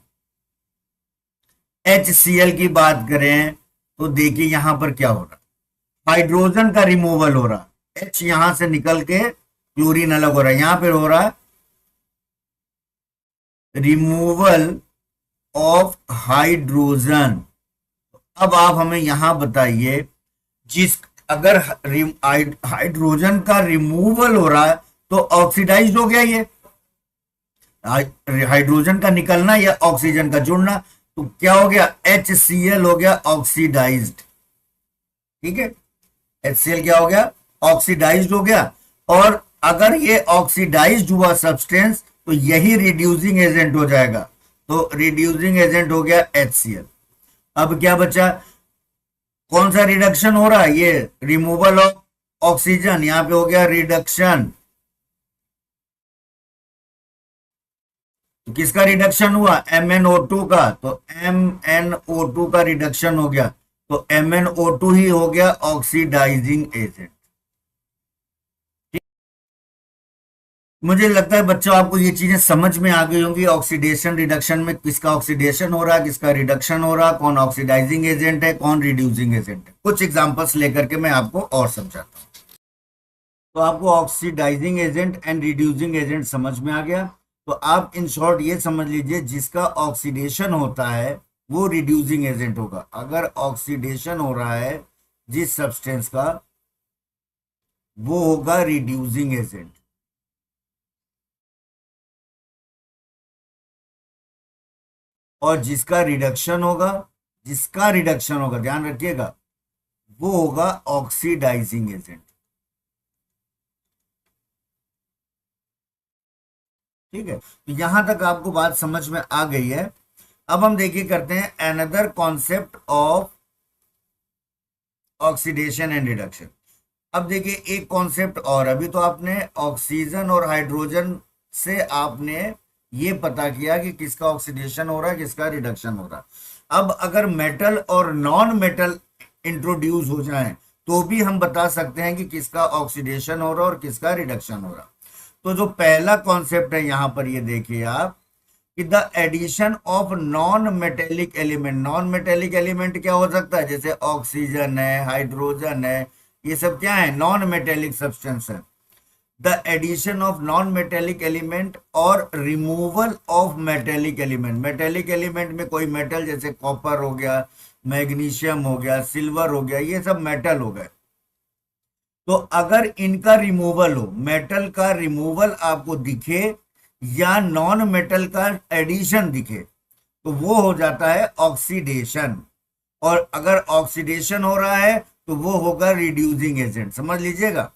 HCl की बात करें तो देखिए यहां पर क्या हो रहा है, हाइड्रोजन का रिमूवल हो रहा है, H यहां से निकल के क्लोरीन अलग हो रहा है, यहां पर हो रहा है रिमूवल ऑफ हाइड्रोजन। अब आप हमें यहां बताइए, जिस अगर हाइड्रोजन का रिमूवल हो रहा है तो ऑक्सीडाइज हो गया, ये हाइड्रोजन का निकलना या ऑक्सीजन का जुड़ना, तो क्या हो गया HCl हो गया ऑक्सीडाइज्ड। ठीक है, HCl क्या हो गया ऑक्सीडाइज्ड हो गया। और अगर ये ऑक्सीडाइज्ड हुआ सब्सटेंस तो यही रिड्यूसिंग एजेंट हो जाएगा, तो रिड्यूसिंग एजेंट हो गया HCl। अब क्या बचा, कौन सा रिडक्शन हो रहा है, ये रिमूवल ऑफ ऑक्सीजन, यहां पे हो गया रिडक्शन। तो किसका रिडक्शन हुआ MnO2 का, तो MnO2 का रिडक्शन हो गया, तो MnO2 ही हो गया ऑक्सीडाइजिंग एजेंट। मुझे लगता है बच्चों आपको ये चीजें समझ में आ गई होंगी, ऑक्सीडेशन रिडक्शन में किसका ऑक्सीडेशन हो रहा है, किसका रिडक्शन हो रहा है, कौन ऑक्सीडाइजिंग एजेंट है, कौन रिड्यूसिंग एजेंट है। कुछ एग्जांपल्स लेकर के मैं आपको और समझाता हूं। तो आपको oxidising agent and reducing agent समझ में आ गया। तो आप इन शॉर्ट ये समझ लीजिए, जिसका ऑक्सीडेशन होता है वो रिड्यूसिंग एजेंट होगा। अगर ऑक्सीडेशन हो रहा है जिस सब्सटेंस का, वो होगा रिड्यूसिंग एजेंट। और जिसका रिडक्शन होगा ध्यान रखिएगा, वो होगा ऑक्सीडाइजिंग एजेंट। ठीक है, तो यहां तक आपको बात समझ में आ गई है। अब हम देखिए करते हैं another concept of oxidation and reduction. अब देखिए एक कॉन्सेप्ट और, अभी तो आपने ऑक्सीजन और हाइड्रोजन से आपने ये पता किया कि किसका ऑक्सीडेशन हो रहा है, किसका रिडक्शन हो रहा है। अब अगर मेटल और नॉन मेटल इंट्रोड्यूस हो जाए तो भी हम बता सकते हैं कि किसका ऑक्सीडेशन हो रहा है और किसका रिडक्शन हो रहा है। तो जो पहला कॉन्सेप्ट है यहां पर ये देखिए आप, कि the addition of non metallic element. Non metallic element क्या हो सकता है, जैसे ऑक्सीजन है, हाइड्रोजन है, ये सब क्या है नॉन मेटेलिक सब्सटेंस है। The addition of non metallic element और removal of metallic element. Metallic element में कोई मेटल जैसे कॉपर हो गया, मैग्नीशियम हो गया, सिल्वर हो गया, ये सब मेटल हो गए। तो अगर इनका रिमूवल हो, मेटल का रिमूवल आपको दिखे या नॉन मेटल का एडिशन दिखे, तो वो हो जाता है ऑक्सीडेशन। और अगर ऑक्सीडेशन हो रहा है तो वो होगा रिड्यूसिंग एजेंट, समझ लीजिएगा।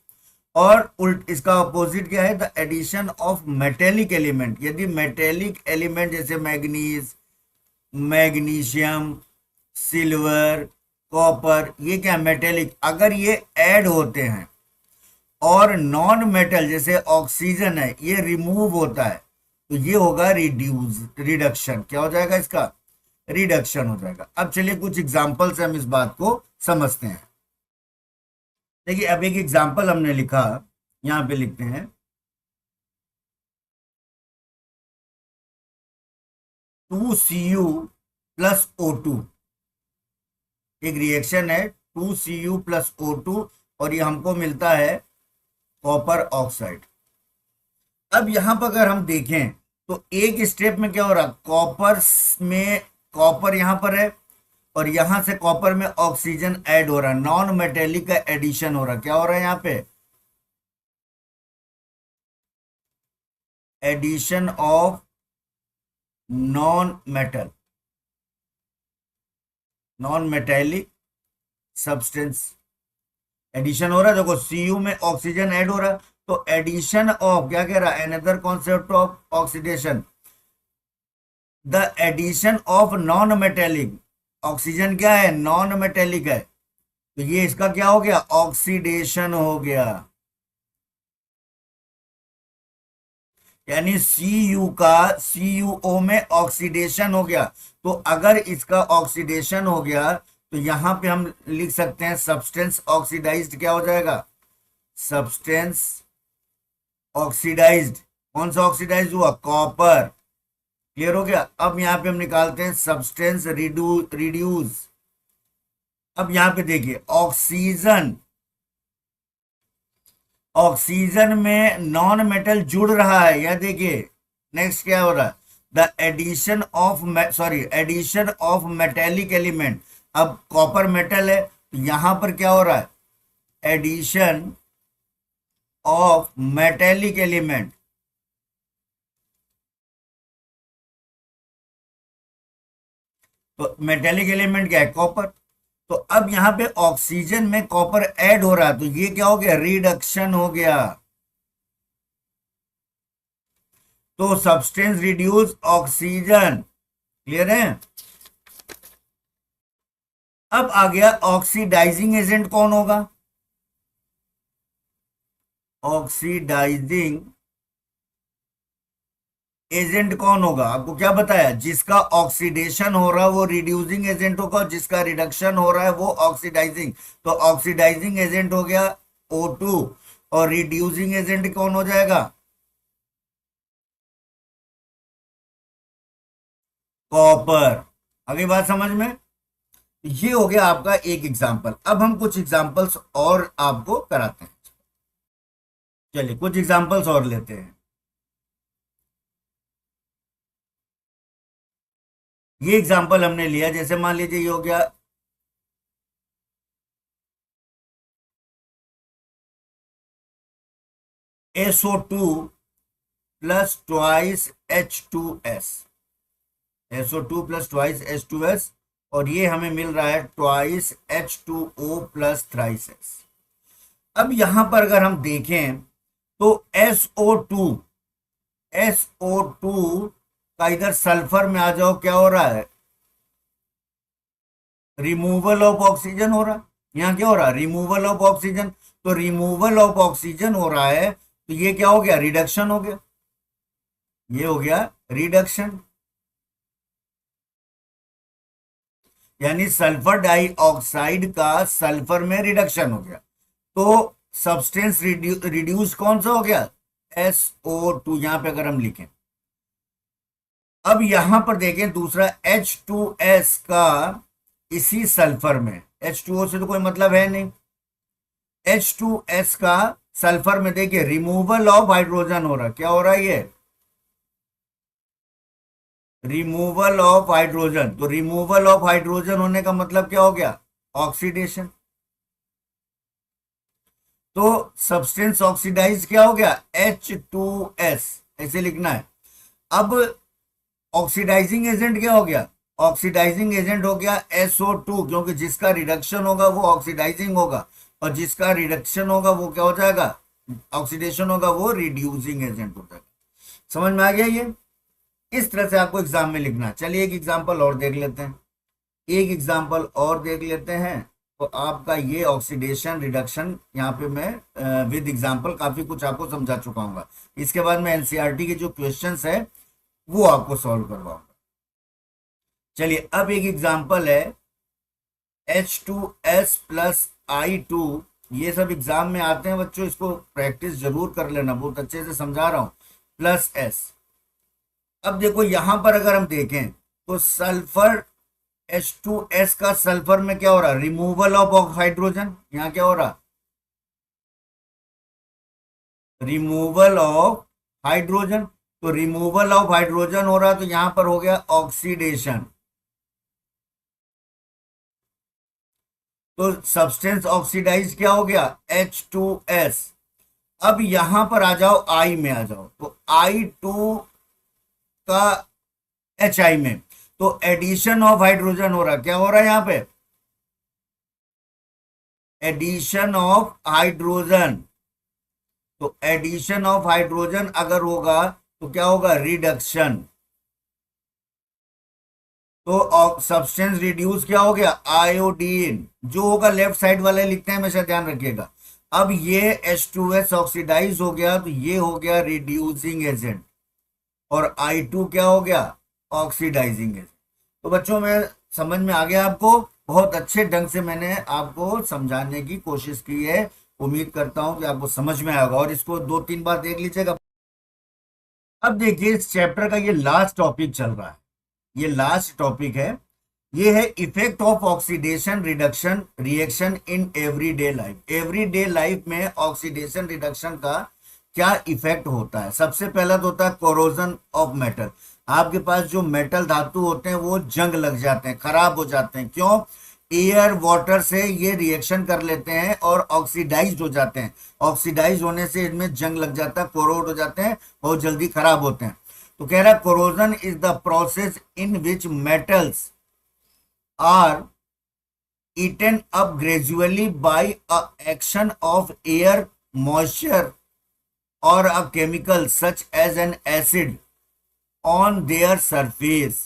और उल्ट इसका अपोजिट क्या है, the addition of metallic element. यदि मेटेलिक एलिमेंट जैसे मैग्नीज, मैग्नीशियम, सिल्वर, कॉपर, ये क्या मेटेलिक, अगर ये ऐड होते हैं और नॉन मेटल जैसे ऑक्सीजन है ये रिमूव होता है, तो ये होगा रिडक्शन। क्या हो जाएगा इसका, रिडक्शन हो जाएगा। अब चलिए कुछ एग्जांपल से हम इस बात को समझते हैं। देखिए अब एक एग्जांपल हमने लिखा, यहां पे लिखते हैं 2Cu प्लस O2। एक रिएक्शन है 2Cu प्लस O2 और ये हमको मिलता है कॉपर ऑक्साइड। अब यहां पर अगर हम देखें तो एक स्टेप में क्या हो रहा, कॉपर में कॉपर यहां पर है और यहां से कॉपर में ऑक्सीजन ऐड हो रहा है, नॉन मेटेलिक का एडिशन हो रहा है। क्या हो रहा है यहां पे, addition of non metal, non metallic substance addition हो रहा है। देखो Cu में ऑक्सीजन ऐड हो रहा है, तो एडिशन ऑफ क्या कह रहा है, another concept of oxidation, the addition of non metallic. Oxygen क्या है, नॉन मेटेलिक है, तो ये इसका क्या हो गया, ऑक्सीडेशन हो गया। यानी CuO में ऑक्सीडेशन हो गया। तो अगर इसका ऑक्सीडेशन हो गया तो यहां पे हम लिख सकते हैं सब्सटेंस ऑक्सीडाइज्ड क्या हो जाएगा, सब्सटेंस ऑक्सीडाइज्ड। कौन सा ऑक्सीडाइज हुआ, कॉपर। क्लियर हो गया। अब यहां पे हम निकालते हैं सब्सटेंस रिड्यूस। अब यहां पे देखिए ऑक्सीजन, ऑक्सीजन में नॉन मेटल जुड़ रहा है, यह देखिए नेक्स्ट क्या हो रहा है, the addition of addition of metallic element. अब कॉपर मेटल है तो यहां पर क्या हो रहा है, एडिशन ऑफ मेटेलिक एलिमेंट। तो मेटेलिक एलिमेंट क्या है, कॉपर। तो अब यहां पे ऑक्सीजन में कॉपर ऐड हो रहा है तो ये क्या हो गया, रिडक्शन हो गया। तो सब्सटेंस रिड्यूस ऑक्सीजन। क्लियर है। अब आ गया ऑक्सीडाइजिंग एजेंट कौन होगा, ऑक्सीडाइजिंग एजेंट कौन होगा, आपको क्या बताया, जिसका ऑक्सीडेशन हो रहा है वो रिड्यूसिंग एजेंट होगा, जिसका रिडक्शन हो रहा है वो ऑक्सीडाइजिंग। तो ऑक्सीडाइजिंग एजेंट हो गया O2 और रिड्यूसिंग एजेंट कौन हो जाएगा, कॉपर। अगली बात समझ में। ये हो गया आपका एक एग्जाम्पल। अब हम कुछ एग्जाम्पल्स और आपको कराते हैं। चलिए कुछ एग्जाम्पल्स और लेते हैं। ये एग्जाम्पल हमने लिया, जैसे मान लीजिए ये हो गया SO2 plus twice H2S, SO2 plus twice H2S, और ये हमें मिल रहा है twice H2O plus thrice S। अब यहां पर अगर हम देखें तो SO2 का इधर सल्फर में आ जाओ, क्या हो रहा है, रिमूवल ऑफ ऑक्सीजन हो रहा है। यहां क्या हो रहा है, रिमूवल ऑफ ऑक्सीजन। तो रिमूवल ऑफ ऑक्सीजन हो रहा है तो ये क्या हो गया, रिडक्शन हो गया, ये हो गया रिडक्शन। यानी सल्फर डाइऑक्साइड का सल्फर में रिडक्शन हो गया। तो सब्सटेंस रिड्यूस कौन सा हो गया, SO2। यहां पे अगर हम लिखें, अब यहां पर देखें दूसरा H2S का इसी सल्फर में, H2O से तो कोई मतलब है नहीं, H2S का सल्फर में देखिए रिमूवल ऑफ हाइड्रोजन हो रहा है। क्या हो रहा है, ये रिमूवल ऑफ हाइड्रोजन। तो रिमूवल ऑफ हाइड्रोजन होने का मतलब क्या हो गया, ऑक्सीडेशन। तो सब्सटेंस ऑक्सीडाइज क्या हो गया, H2S, ऐसे लिखना है। अब ऑक्सीडाइजिंग एजेंट क्या हो गया, ऑक्सीडाइजिंग एजेंट हो गया SO2, क्योंकि जिसका रिडक्शन होगा वो ऑक्सीडाइजिंग होगा, और जिसका रिडक्शन होगा वो क्या हो जाएगा, ऑक्सीडेशन होगा, वो रिड्यूसिंग एजेंट हो जाएगा। समझ में आ गया ये। इस तरह से आपको एग्जाम में लिखना है। चलिए एक एग्जाम्पल और देख लेते हैं, एक एग्जाम्पल और देख लेते हैं। तो आपका ये ऑक्सीडेशन रिडक्शन यहाँ पे मैं विद एग्जाम्पल काफी कुछ आपको समझा चुका हूँ। इसके बाद में एनसीईआरटी के जो क्वेश्चंस है वो आपको सॉल्व करवाऊंगा। चलिए अब एक एग्जाम्पल है H2S प्लस I2। ये सब एग्जाम में आते हैं बच्चों, इसको प्रैक्टिस जरूर कर लेना, बहुत अच्छे से समझा रहा हूं, प्लस S। अब देखो यहां पर अगर हम देखें तो सल्फर H2S का सल्फर में क्या हो रहा है, रिमूवल ऑफ हाइड्रोजन। यहां क्या हो रहा, रिमूवल ऑफ हाइड्रोजन। तो रिमूवल ऑफ हाइड्रोजन हो रहा है तो यहां पर हो गया ऑक्सीडेशन। तो सब्सटेंस ऑक्सीडाइज क्या हो गया, H2S। अब यहां पर आ जाओ, I में आ जाओ, तो I2 का HI में, तो एडिशन ऑफ हाइड्रोजन हो रहा, क्या हो रहा है यहां पे, एडिशन ऑफ हाइड्रोजन। तो एडिशन ऑफ हाइड्रोजन अगर होगा तो क्या होगा, रिडक्शन। तो सब्सटेंस रिड्यूस क्या हो गया, आयोडीन। जो होगा लेफ्ट साइड वाले लिखते हैं, हमेशा ध्यान रखिएगा। अब ये H2S ऑक्सीडाइज हो गया तो ये हो गया रिड्यूसिंग एजेंट। और I2 क्या हो गया, ऑक्सीडाइजिंग एजेंट। तो बच्चों में समझ में आ गया आपको, बहुत अच्छे ढंग से मैंने आपको समझाने की कोशिश की है, उम्मीद करता हूं कि आपको समझ में आएगा और इसको 2-3 बार देख लीजिएगा। अब देखिए इस चैप्टर का ये लास्ट टॉपिक चल रहा है, ये लास्ट टॉपिक है, ये है effect of oxidation reduction reaction in everyday life. Everyday life में ऑक्सीडेशन रिडक्शन का क्या इफेक्ट होता है। सबसे पहला तो होता है कोरोजन ऑफ मेटल। आपके पास जो मेटल धातु होते हैं वो जंग लग जाते हैं, खराब हो जाते हैं। क्यों? एयर वाटर से ये रिएक्शन कर लेते हैं और ऑक्सीडाइज हो जाते हैं। ऑक्सीडाइज होने से इनमें जंग लग जाता है, कोरोड हो जाते हैं, बहुत जल्दी खराब होते हैं। तो कह रहा है corrosion is the process in which metals are eaten up gradually by a action of air, moisture or a chemical such as an acid on their surface.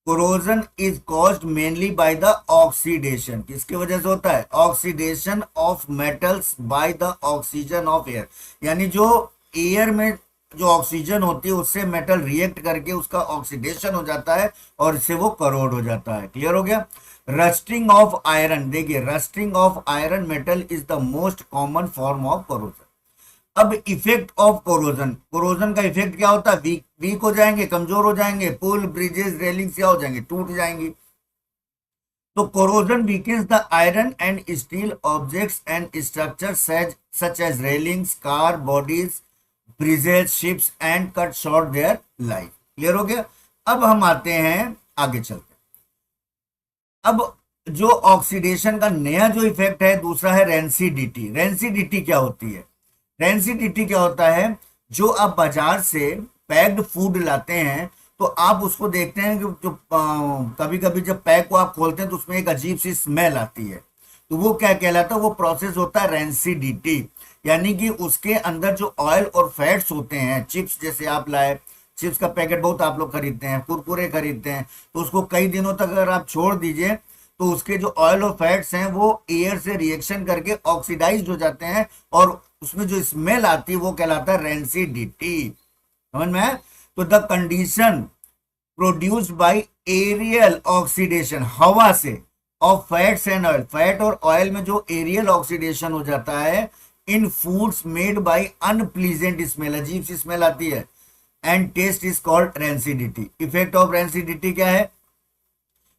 Corrosion is caused mainly by the oxidation. किसकी वजह से होता है? Oxidation of metals by the oxygen of air. यानी जो air में जो oxygen होती है उससे मेटल रिएक्ट करके उसका ऑक्सीडेशन हो जाता है और इससे वो करोड हो जाता है। क्लियर हो गया? रस्टिंग ऑफ आयरन, देखिए rusting of iron metal is the most common form of corrosion. अब इफेक्ट ऑफ कोरोजन, कोरोजन का इफेक्ट क्या होता है? वीक, वीक हो जाएंगे, कमजोर हो जाएंगे, पुल ब्रिजेस रेलिंग क्या हो जाएंगे? टूट जाएंगी। तो corrosion weakens the iron and steel objects and structure such as railings, car bodies, bridges, ships and cut short their life. Clear हो गया? अब हम आते हैं आगे चलते। अब जो ऑक्सीडेशन का नया जो इफेक्ट है दूसरा है रेंसिडिटी। रेंसिडिटी क्या होती है? रेंसिडिटी क्या होता है? जो आप बाजार से पैक्ड फूड लाते हैं तो आप उसको देखते हैं कि जो कभी कभी जब पैक को आप खोलते हैं तो उसमें एक अजीब सी स्मेल आती है, तो वो क्या कहलाता है? वो प्रोसेस होता है रेंसिडिटी। यानी कि उसके अंदर जो ऑयल और फैट्स होते हैं, चिप्स जैसे आप लाए, चिप्स का पैकेट बहुत आप लोग खरीदते हैं, कुरकुरे खरीदते हैं, तो उसको कई दिनों तक अगर आप छोड़ दीजिए तो उसके जो ऑयल और फैट्स हैं वो एयर से रिएक्शन करके ऑक्सीडाइज हो जाते हैं और उसमें जो स्मेल आती है वो कहलाता है रेंसिडिटी। समझ में है? तो the condition produced by aerial oxidation, हवा से, of fats and oil, fat और ऑयल में जो एरियल ऑक्सीडेशन हो जाता है in foods made by unpleasant smell, अजीब सी स्मेल आती है, and taste is called rancidity. Effect of rancidity क्या है?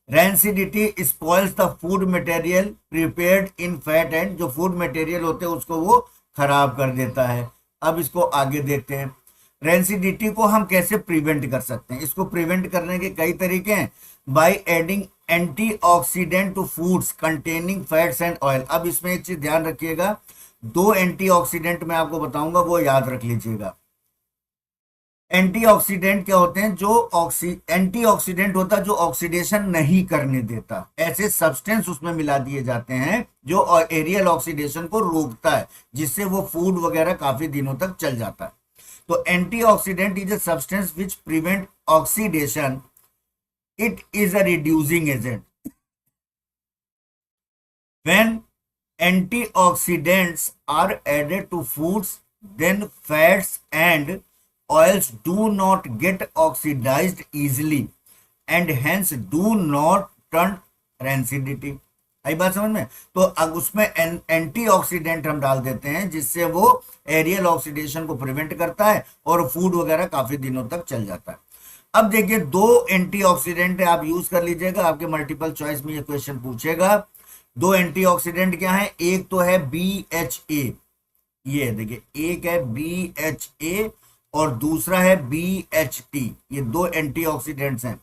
Rancidity spoils the food material prepared in fat and, जो फूड मटेरियल होते हैं उसको वो खराब कर देता है। अब इसको आगे देखते हैं, रेंसिडिटी को हम कैसे प्रिवेंट कर सकते हैं। इसको प्रिवेंट करने के कई तरीके हैं, by adding antioxidant to foods containing fats and oil. अब इसमें एक चीज ध्यान रखिएगा, 2 एंटीऑक्सीडेंट मैं आपको बताऊंगा, वो याद रख लीजिएगा। एंटीऑक्सीडेंट क्या होते हैं? जो एंटीऑक्सीडेंट होता है जो ऑक्सीडेशन नहीं करने देता, ऐसे सब्सटेंस उसमें मिला दिए जाते हैं जो एरियल ऑक्सीडेशन को रोकता है, जिससे वो फूड वगैरह काफी दिनों तक चल जाता है। तो antioxidant is a substance which prevent oxidation, it is a reducing agent. When antioxidants are added to foods, then fats and oils do not get oxidized easily and hence do not turn rancidity। आई बात समझ में? तो अब उसमें antioxidant हम डाल देते हैं जिससे वो एरियल ऑक्सीडेशन को प्रिवेंट करता है और फूड वगैरह काफी दिनों तक चल जाता है। अब देखिए 2 एंटीऑक्सीडेंट आप यूज कर लीजिएगा, आपके मल्टीपल चॉइस में ये क्वेश्चन पूछेगा। 2 एंटीऑक्सीडेंट क्या है? एक तो है BHA, ये देखिए एक है BHA और दूसरा है BHT, ये 2 एंटीऑक्सीडेंट्स हैं।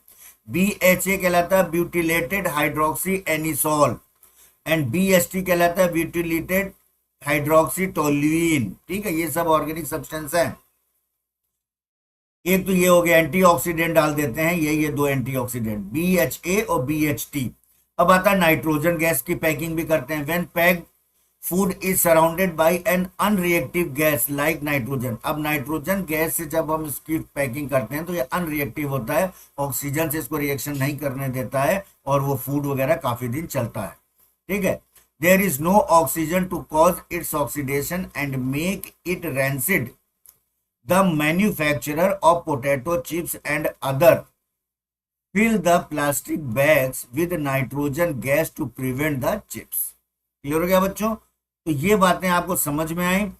BHA कहलाता है butylated hydroxy anisole and BHT कहलाता है ब्यूटिलेटेड हाइड्रोक्सी टोल्यूइन। ठीक है, ये सब ऑर्गेनिक सब्सटेंस है। एक तो ये हो गया, एंटीऑक्सीडेंट डाल देते हैं, ये 2 एंटीऑक्सीडेंट BHA और BHT। अब आता है नाइट्रोजन गैस की पैकिंग भी करते हैं। When packed food is surrounded by an unreactive gas like nitrogen. अब नाइट्रोजन गैस से जब हम इसकी पैकिंग करते हैं तो ये अनरिएक्टिव होता है, ऑक्सीजन से इसको रिएक्शन नहीं करने देता है और वो फूड वगैरह काफी दिन चलता है। ठीक है, there is no oxygen to cause its oxidation and make it rancid. The manufacturer of potato chips and other fill the plastic bags with nitrogen gas to prevent the chips. Clear हो गया बच्चों? तो ये बातें आपको समझ में आई।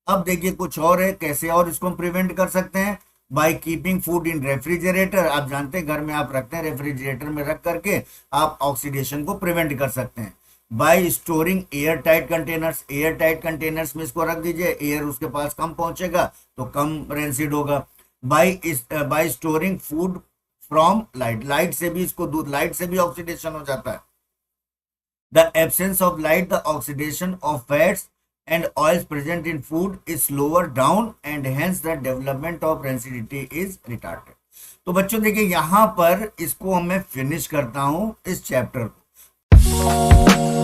अब देखिए कुछ और है, कैसे और इसको हम प्रिवेंट कर सकते हैं। By keeping food in refrigerator, आप जानते हैं घर में आप रखते हैं, रेफ्रिजरेटर में रख करके आप ऑक्सीडेशन को प्रिवेंट कर सकते हैं। Bye storing air tight containers, air tight containers में इसको रख दीजिए, एयर उसके पास कम पहुंचेगा तो कम रेंसिड होगा। Bye storing food from light, light से भी इसको दूध, लाइट से भी ऑक्सीडेशन हो जाता है। The absence of light, the oxidation of fats and oils present in food is slower down and hence the development of rancidity is retarded। तो बच्चों देखिए यहां पर इसको मैं फिनिश करता हूं इस चैप्टर को।